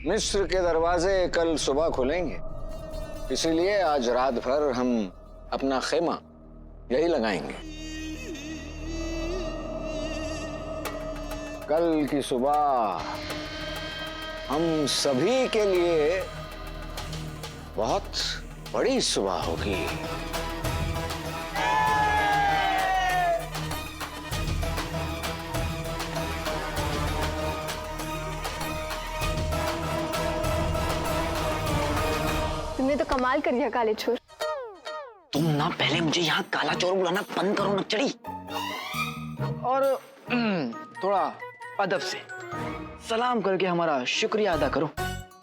मिस्र के दरवाजे कल सुबह खुलेंगे, इसीलिए आज रात भर हम अपना खेमा यही लगाएंगे। कल की सुबह हम सभी के लिए बहुत बड़ी सुबह होगी। तुमने तो कमाल कर दिया काले छोर। तुम ना पहले मुझे यहाँ काला चोर बुलाना बंद करो नक्चड़ी, और थोड़ा अदब से सलाम करके हमारा शुक्रिया अदा करो।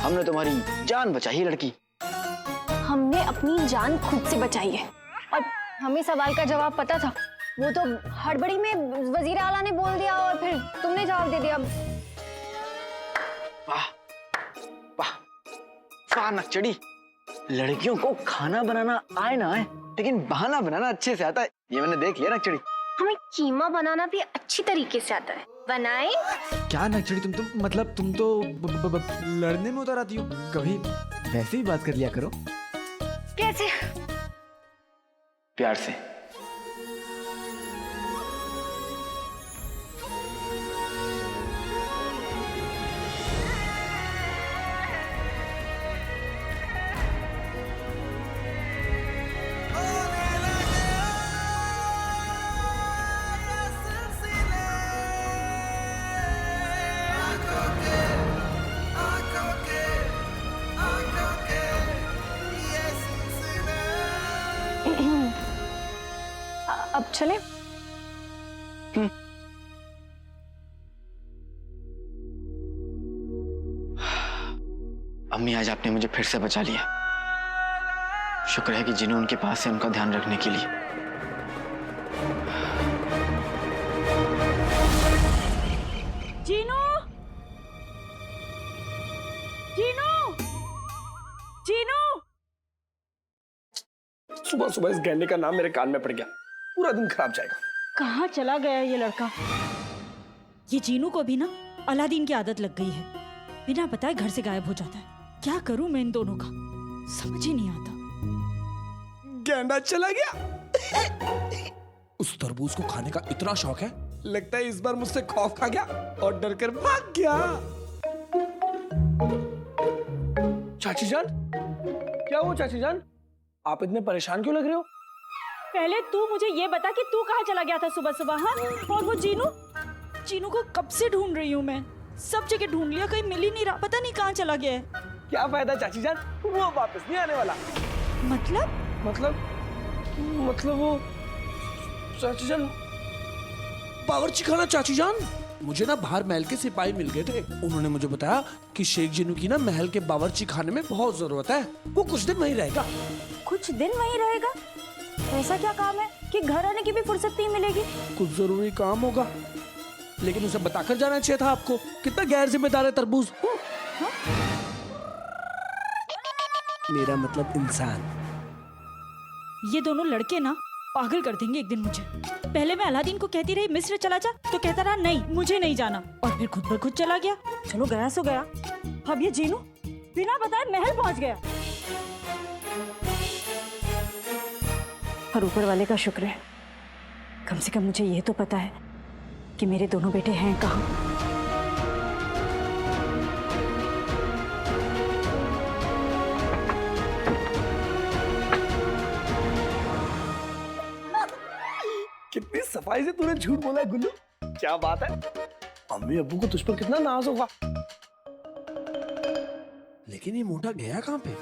हमने तुम्हारी जान बचाई है लड़की। हमने अपनी जान खुद से बचाई है, और हमें सवाल का जवाब पता था। वो तो हड़बड़ी में वजीर आला ने बोल दिया और फिर तुमने जवाब दे दिया। वाह वाह वाह नक्चड़ी, लड़कियों को खाना बनाना आए ना आए, लेकिन बहाना बनाना अच्छे से आता है, ये मैंने देख लिया नक्चड़ी। हमें कीमा बनाना भी अच्छी तरीके से आता है। बनाए क्या नक्चड़ी, तुम तो लड़ने में उतर आती हो। कभी वैसे ही बात कर लिया करो। कैसे? प्यार से। अब चले? अम्मी, आज आपने मुझे फिर से बचा लिया। शुक्र है कि जिन्हों उनके पास है उनका ध्यान रखने के लिए। जीनू, जीनू, जीनू। सुबह सुबह इस गैंडे का नाम मेरे कान में पड़ गया, पूरा दिन खराब जाएगा। कहाँ चला गया ये लड़का? ये जीनू को भी ना अलादीन की आदत लग गई है, बिना बताए घर से गायब हो जाता है। क्या करूं मैं इन दोनों का, समझ ही नहीं आता। गैंडा चला गया। उस तरबूज को खाने का इतना शौक है, लगता है इस बार मुझसे खौफ खा गया और डर कर भाग गया। चाची जान, क्या हुआ चाची जान? आप इतने परेशान क्यों लग रहे हो? पहले तू मुझे ये बता कि तू कहाँ चला गया था सुबह सुबह? हाँ, और वो जीनू, जीनू को कब से ढूंढ रही हूँ मैं, सब जगह ढूंढ लिया, कहीं मिल ही नहीं रहा, पता नहीं कहाँ चला गया है। क्या फायदा चाची जान, वो वापस नहीं आने वाला। मतलब वो चाची जान, बावर्ची खाना चाची जान, मुझे ना बाहर महल के सिपाही मिल गए थे। उन्होंने मुझे बताया कि शेख जीनू की ना महल के बावर्ची खाने में बहुत जरूरत है, वो कुछ दिन वहीं रहेगा। कुछ दिन वहीं रहेगा? ऐसा क्या काम है कि घर आने की भी फुर्सत नहीं मिलेगी? कुछ जरूरी काम होगा, लेकिन उसे बताकर जाना चाहिए था आपको। कितना गैर जिम्मेदार है तरबूज। हाँ? मेरा मतलब इंसान। ये दोनों लड़के ना पागल कर देंगे एक दिन मुझे। पहले मैं अलादीन को कहती रही मिस्र चला जा, तो कहता रहा नहीं मुझे नहीं जाना, और फिर खुद ब खुद चला गया। चलो गया सो गया। अब ये जीनू बिना बताए महल पहुंच गया। और ऊपर वाले का शुक्र है, कम से कम मुझे ये तो पता है कि मेरे दोनों बेटे हैं कहाँ। कितनी सफाई से तूने झूठ बोला गुल्लू, क्या बात है। अम्मी अब्बू को तुझ पर कितना नाज होगा। लेकिन ये मोटा गया कहाँ पे?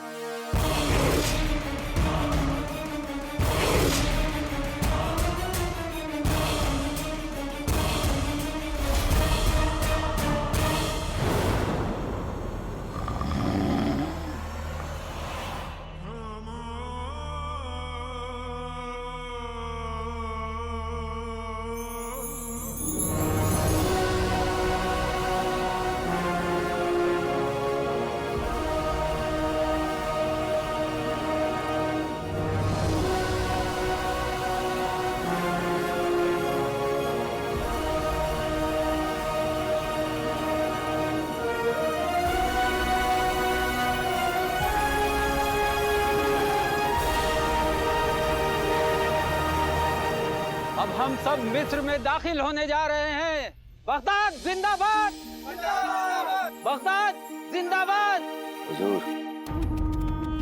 अब हम सब मिस्र में दाखिल होने जा रहे हैं। बगदाद जिंदाबाद, बगदाद जिंदाबाद। हुजूर,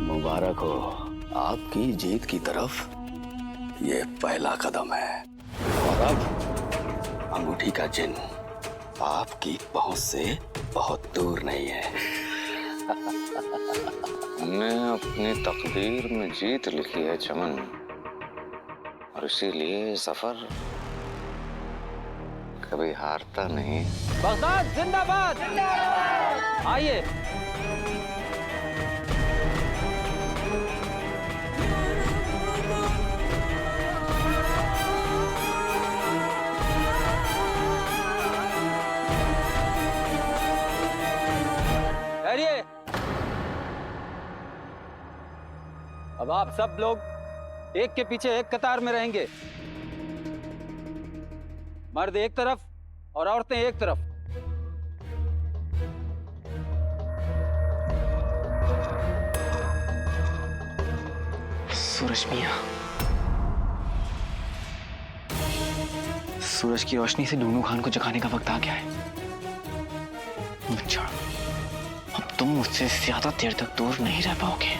मुबारक हो, आपकी जीत की तरफ ये पहला कदम है। और अब अंगूठी का चिन्ह आपकी पहुंच से बहुत दूर नहीं है। हमने अपनी तकदीर में जीत लिखी है चमन, और इसीलिए सफर कभी हारता नहीं। बगदाद जिंदाबाद, आइए। ठहरिए। अब आप सब लोग एक के पीछे एक कतार में रहेंगे। मर्द एक तरफ और औरतें एक तरफ। सूरज मियां, सूरज की रोशनी से डूनू खान को जगाने का वक्त आ गया है। मच्छर, अब तुम मुझसे ज्यादा देर तक दूर नहीं रह पाओगे।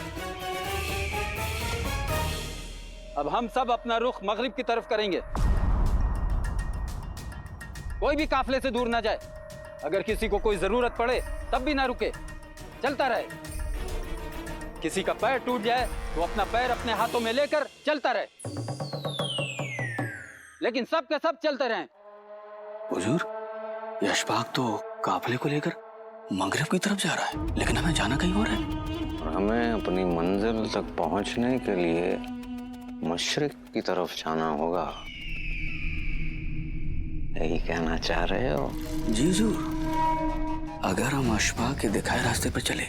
अब हम सब अपना रुख मगरिब की तरफ करेंगे। कोई भी काफले से दूर ना जाए। अगर किसी को कोई जरूरत पड़े तब भी ना रुके, चलता रहे। किसी का पैर टूट जाए तो अपना पैर अपने हाथों में लेकर चलता रहे, लेकिन सब के सब चलते रहें। हुजूर, ये अशफाक तो काफले को लेकर मगरिब की तरफ जा रहा है, लेकिन हमें जाना कहीं और है। और हमें अपनी मंजिल तक पहुंचने के लिए मशरिक की तरफ जाना होगा। यही कहना चाह रहे हो? जी हुजूर, अगर हम अशफाक के दिखाए रास्ते पर चले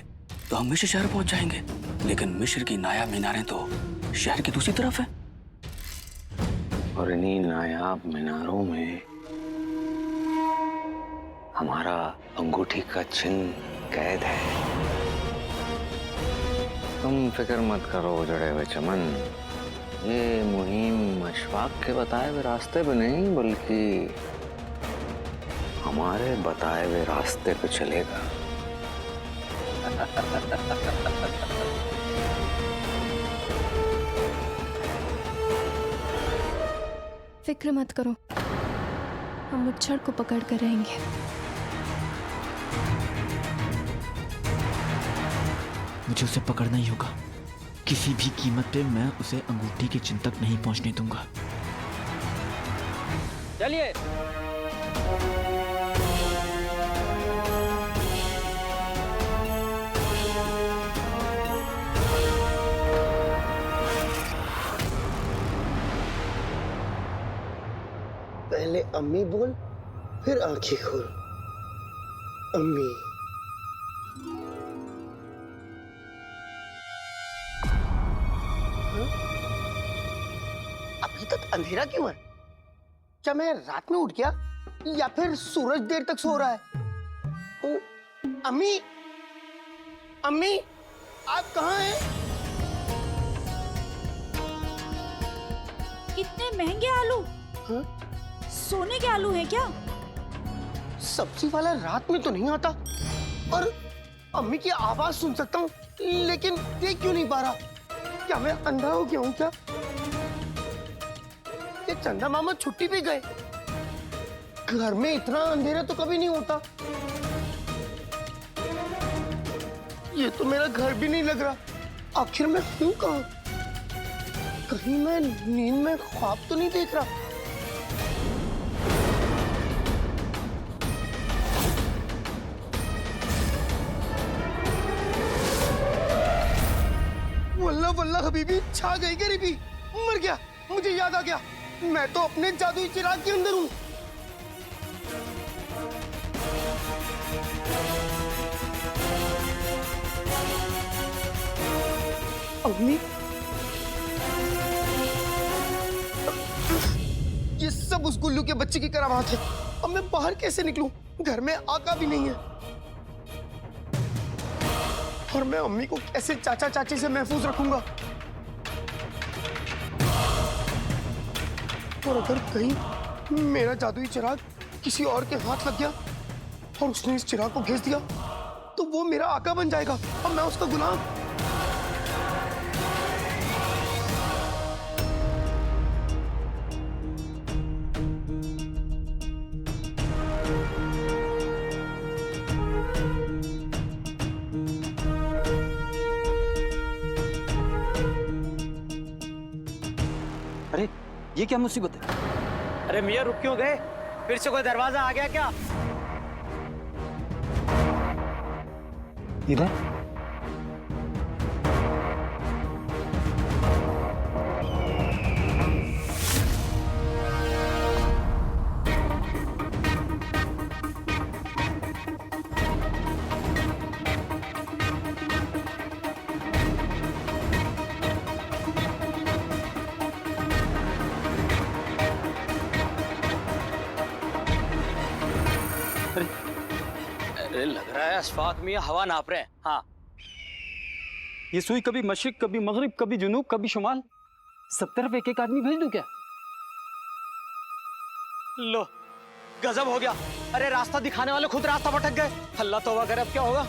तो हम मिस्र शहर पहुंच जाएंगे, लेकिन मिस्र की नायाब मीनारें तो शहर की दूसरी तरफ है। और इन्हीं नायाब मीनारों में हमारा अंगूठी का चिन्ह कैद है। तुम फिक्र मत करो जड़े हुए चमन, ये मुहिम अशफाक के बताए हुए रास्ते पे नहीं बल्कि हमारे बताए हुए रास्ते पे चलेगा। फिक्र मत करो, हम मुच्छड़ को पकड़ कर रहेंगे। मुझे उसे पकड़ना ही होगा। किसी भी कीमत पे मैं उसे अंगूठी के चिन्ह तक नहीं पहुंचने दूंगा। चलिए। पहले अम्मी बोल, फिर आंखें खोल। अम्मी। अभी तक अंधेरा क्यों है? क्या मैं रात में उठ गया या फिर सूरज देर तक सो रहा है? ओ, अम्मी, अम्मी, आप कहाँ हैं? इतने महंगे आलू? हाँ? सोने के आलू हैं क्या? सब्जी वाला रात में तो नहीं आता, और अम्मी की आवाज सुन सकता हूँ, लेकिन देख क्यों नहीं पा रहा? क्या मैं अंधा हो गया हूँ क्या? ये चंदा मामा छुट्टी पे गए। घर में इतना अंधेरा तो कभी नहीं होता। ये तो मेरा घर भी नहीं लग रहा। आखिर मैं हूँ कहाँ? कहीं मैं नींद में ख्वाब तो नहीं देख रहा? वल्ला वल्ला हबीबी, छा गई गरीबी, मर गया। मुझे याद आ गया, मैं तो अपने जादुई चिराग के अंदर हूँ। अम्मी, ये सब उस गुल्लू के बच्चे की करामात है। अब मैं बाहर कैसे निकलूं? घर में आका भी नहीं है, और मैं अम्मी को कैसे चाचा चाची से महफूज रखूंगा? और अगर कहीं मेरा जादुई चिराग किसी और के हाथ लग गया और उसने इस चिराग को घेस दिया तो वो मेरा आका बन जाएगा और मैं उसका गुलाम। अरे ये क्या मुसीबत है? अरे मियाँ रुक क्यों गए? फिर से कोई दरवाजा आ गया क्या? इधर अरे लग रहा है अशफाक मियाँ हवा नाप रहे हैं। हाँ ये सुई कभी मशरिक, कभी मगरिब, कभी जुनूब, कभी शुमाल, सब तरफ एक एक आदमी भेज दूं क्या? लो गजब हो गया। अरे रास्ता दिखाने वाले खुद रास्ता भटक गए। अल्लाह तौबा करे, अब क्या होगा?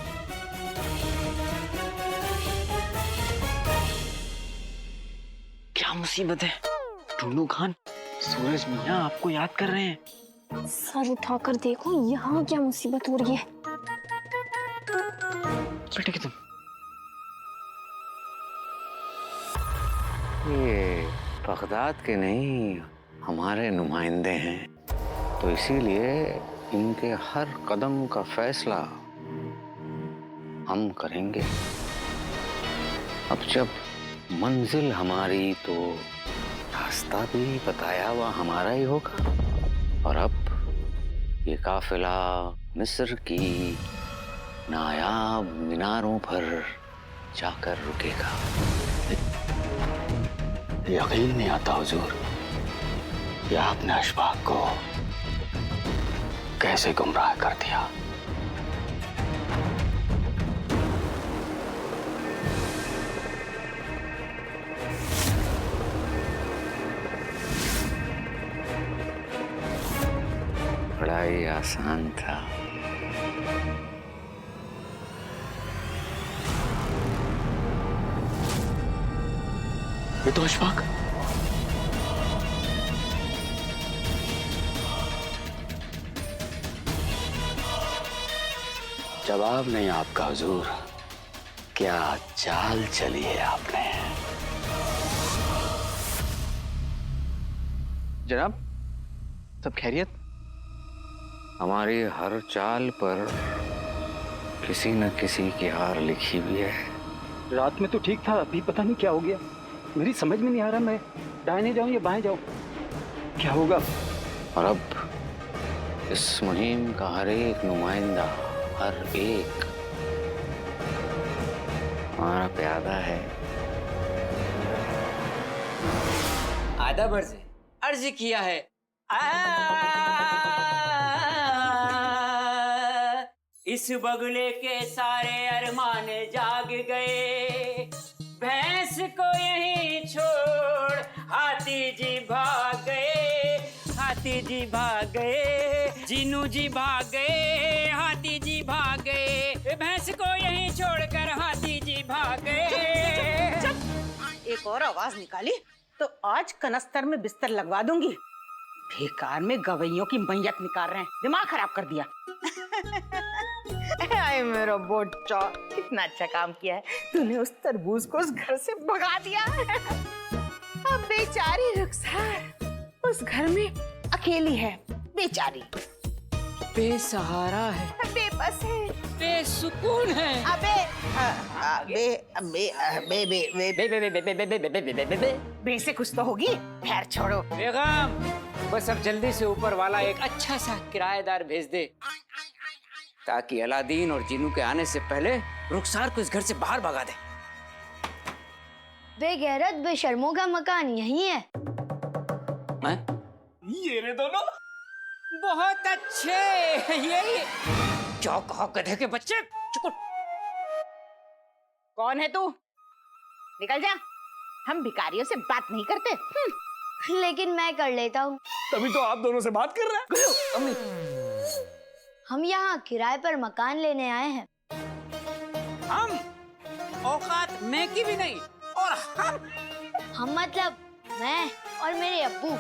क्या मुसीबत है? टुल्लू खान, सूरज मियाँ आपको याद कर रहे हैं। सर उठाकर देखो यहाँ क्या मुसीबत हो रही है। चल ठीक है तुम। ये बगदाद के नहीं हमारे नुमाइंदे हैं, तो इसीलिए इनके हर कदम का फैसला हम करेंगे। अब जब मंजिल हमारी तो रास्ता भी बताया हुआ हमारा ही होगा। और अब ये काफिला मिस्र की नायाब मीनारों पर जाकर रुकेगा। यकीन नहीं आता हुजूर कि आपने अशफाक को कैसे गुमराह कर दिया। बड़ा ही आसान था। ये तो अशफाक। जवाब नहीं आपका हुजूर। क्या चाल चली है आपने। जनाब, सब खैरियत? हमारी हर चाल पर किसी न किसी की हार लिखी हुई है। रात में तो ठीक था, अभी पता नहीं क्या हो गया। मेरी समझ में नहीं आ रहा, मैं दाहिने जाऊं या बाएं जाऊं, क्या होगा? और अब इस मुहिम का हर एक नुमाइंदा, हर एक हमारा प्यादा है। आधा अर्ज किया है। इस बगुले के सारे अरमान जाग गए, भैंस को यहीं छोड़ हाथी जी भाग गए, हाथी जी भाग गए, जीनू जी भाग गए, हाथी जी भाग गए, भैंस को यहीं छोड़कर हाथी जी भाग गए। एक और आवाज निकाली तो आज कनस्तर में बिस्तर लगवा दूंगी। बेकार में गवैयों की मैयत निकाल रहे हैं, दिमाग खराब कर दिया। आए मेरा बोचा, कितना अच्छा काम किया है तूने, उस तरबूज को उस घर से भगा दिया। अब बेचारी रुखसार उस घर में अकेली है, बेचारी बेसहारा है, बेबस है, बेसुकून है। अबे अबे अबे अबे बे बे बे बे बे बे बे बे बे बे बे बे बे से कुछ तो होगी। खैर छोड़ो बेगम, बस अब जल्दी से ऊपर वाला एक अच्छा सा किराएदार भेज दे, ताकि अलादीन और जीनू के आने से पहले रुखसार को इस घर से बाहर भगा दे। बेगैरत बेशर्मों का मकान यही है। ये रे दोनों बहुत अच्छे, यही क्या कहा गधे के बच्चे। चुप। कौन है तू? निकल जा, हम भिखारियों से बात नहीं करते। लेकिन मैं कर लेता हूँ। तभी तो आप दोनों से बात कर रहे हैं। अम्मी हम यहाँ किराए पर मकान लेने आए हैं। हम औकात में की भी नहीं, और हम मतलब मैं और मेरे अब्बू।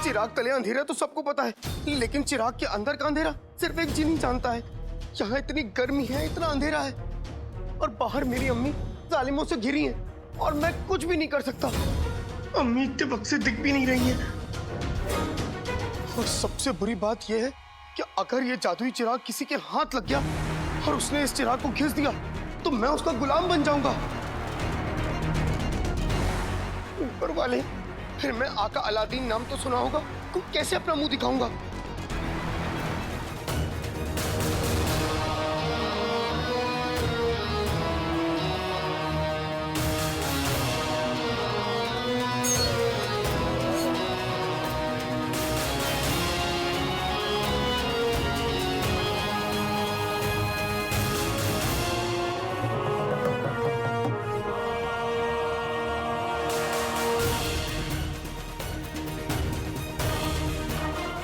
चिराग तले अंधेरा तो सबको पता है, लेकिन चिराग के अंदर का अंधेरा सिर्फ एक जिन ही जानता है। यहाँ इतनी गर्मी है, इतना अंधेरा है, और बाहर मेरी अम्मी जालिमों से घिरी है, और मैं कुछ भी नहीं कर सकता। अम्मी इतने वक्त से दिख भी नहीं रही है। और सबसे बुरी बात यह है कि अगर ये जादुई चिराग किसी के हाथ लग गया और उसने इस चिराग को घिस दिया, तो मैं उसका गुलाम बन जाऊंगा। ऊपर वाले, फिर मैं आका अलादीन नाम तो सुना होगा, तो कैसे अपना मुंह दिखाऊंगा?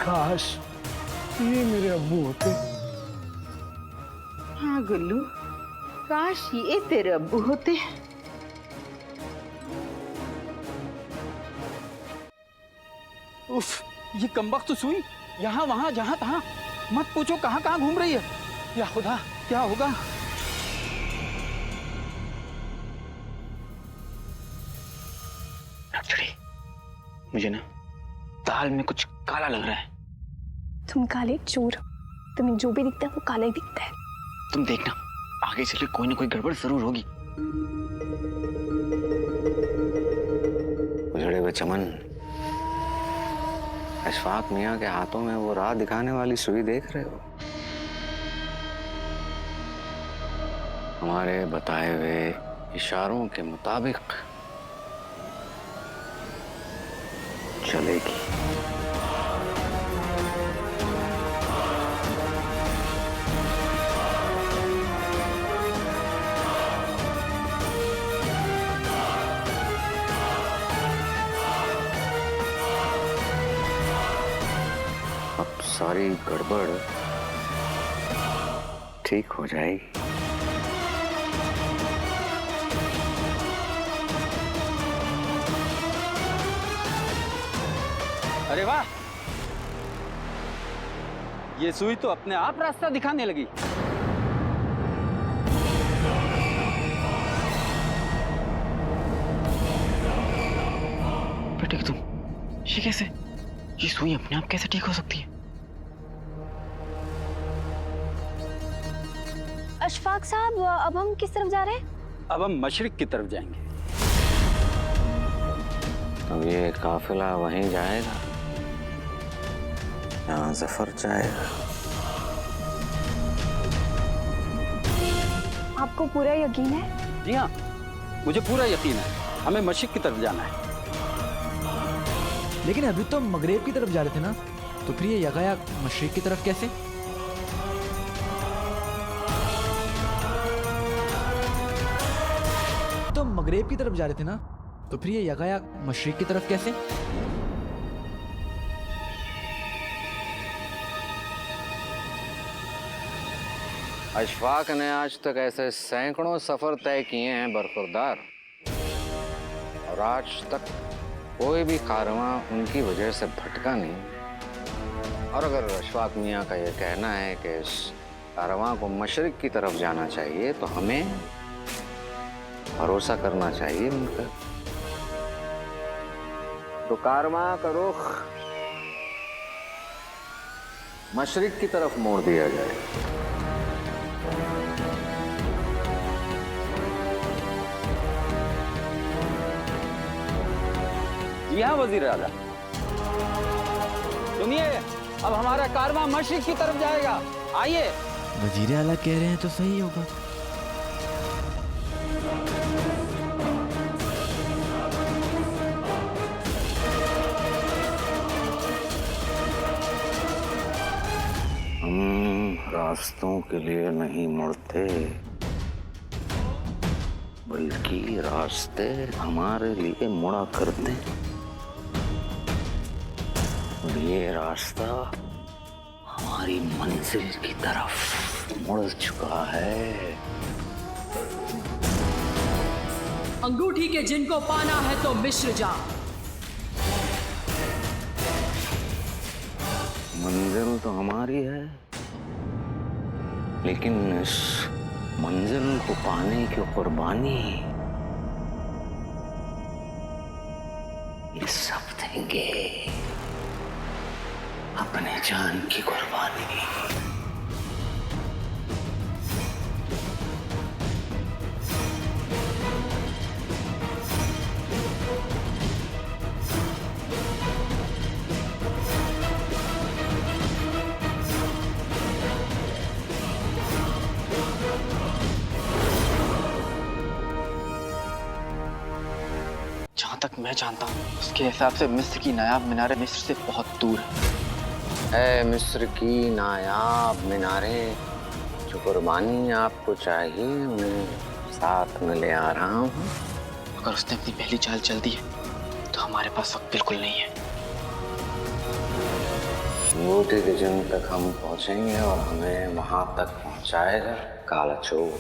काश ये मेरे अब्बू होते। हाँ गुल्लू, काश ये तेरे अब्बू होते। उफ, ये कमबख्त तो सुई यहाँ वहाँ जहाँ तहाँ मत पूछो कहाँ कहाँ घूम रही है। या खुदा, क्या होगा? नक्सड़ी, मुझे ना दाल में कुछ काला लग रहा है। तुम काले चोर, तुम्हें जो भी दिखता है वो काला ही दिखता है। तुम देखना, आगे चले कोई ना कोई गड़बड़ जरूर होगी। उजड़े हुए चमन, अशफाक मियाँ के हाथों में वो राह दिखाने वाली सुई देख रहे हो? हमारे बताए हुए इशारों के मुताबिक चलेगी। अब सारी गड़बड़ ठीक हो जाएगी। अरे वाह, ये सुई तो अपने आप रास्ता दिखाने लगी। बेटे तुम, ये कैसे? ये सुई अपने आप कैसे ठीक हो सकती है? अशफाक साहब, अब हम किस तरफ जा रहे हैं? अब हम मशरिक की तरफ जाएंगे। अब ये काफिला वहीं जाएगा जहाँ जफर जाएगा। आपको पूरा यकीन है? जी हाँ, मुझे पूरा यकीन है। हमें मशरिक की तरफ जाना है। लेकिन अभी तो मगरेब की तरफ जा रहे थे ना, तो फिर ये यकायक मशरिक की तरफ कैसे? तो मगरेब की तरफ जा रहे थे ना, तो फिर ये यकायक मशरिक की तरफ कैसे? अशफाक ने आज तक ऐसे सैकड़ों सफर तय किए हैं बरखुरदार, और आज तक कोई भी कारवां उनकी वजह से भटका नहीं। और अगर अशफाक मियाँ का ये कहना है कि इस कारवां को मशरिक की तरफ जाना चाहिए, तो हमें भरोसा करना चाहिए उनका। तो कारवां का रुख मशरिक की तरफ मोड़ दिया जाए। जी हाँ वजीर आला। सुनिए, अब हमारा कारवां मशरिक की तरफ जाएगा। आइए। वजीर आला कह रहे हैं तो सही होगा। हम रास्तों के लिए नहीं मुड़ते, बल्कि रास्ते हमारे लिए मुड़ा करते हैं। और ये रास्ता हमारी मंजिल की तरफ मुड़ चुका है। अंगूठी के जिनको पाना है तो मिस्र जा। मंजिल तो हमारी है, लेकिन इस मंजिल को पाने की कुर्बानी ये सब देंगे, अपने जान की कुर्बानी। जहाँ तक मैं जानता हूँ उसके हिसाब से मिस्र की नायाब मीनारें मिस्र से बहुत दूर है। मिस्र की नायाब मीनारें, जो कुर्बानी आपको चाहिए उन्हें साथ में ले आ रहा हूँ। अगर उसने अपनी पहली चाल चल दी है तो हमारे पास वक्त बिल्कुल नहीं है। अंगूठी के जिन तक हम पहुंचेंगे और हमें वहां तक पहुंचाएगा काला चोर।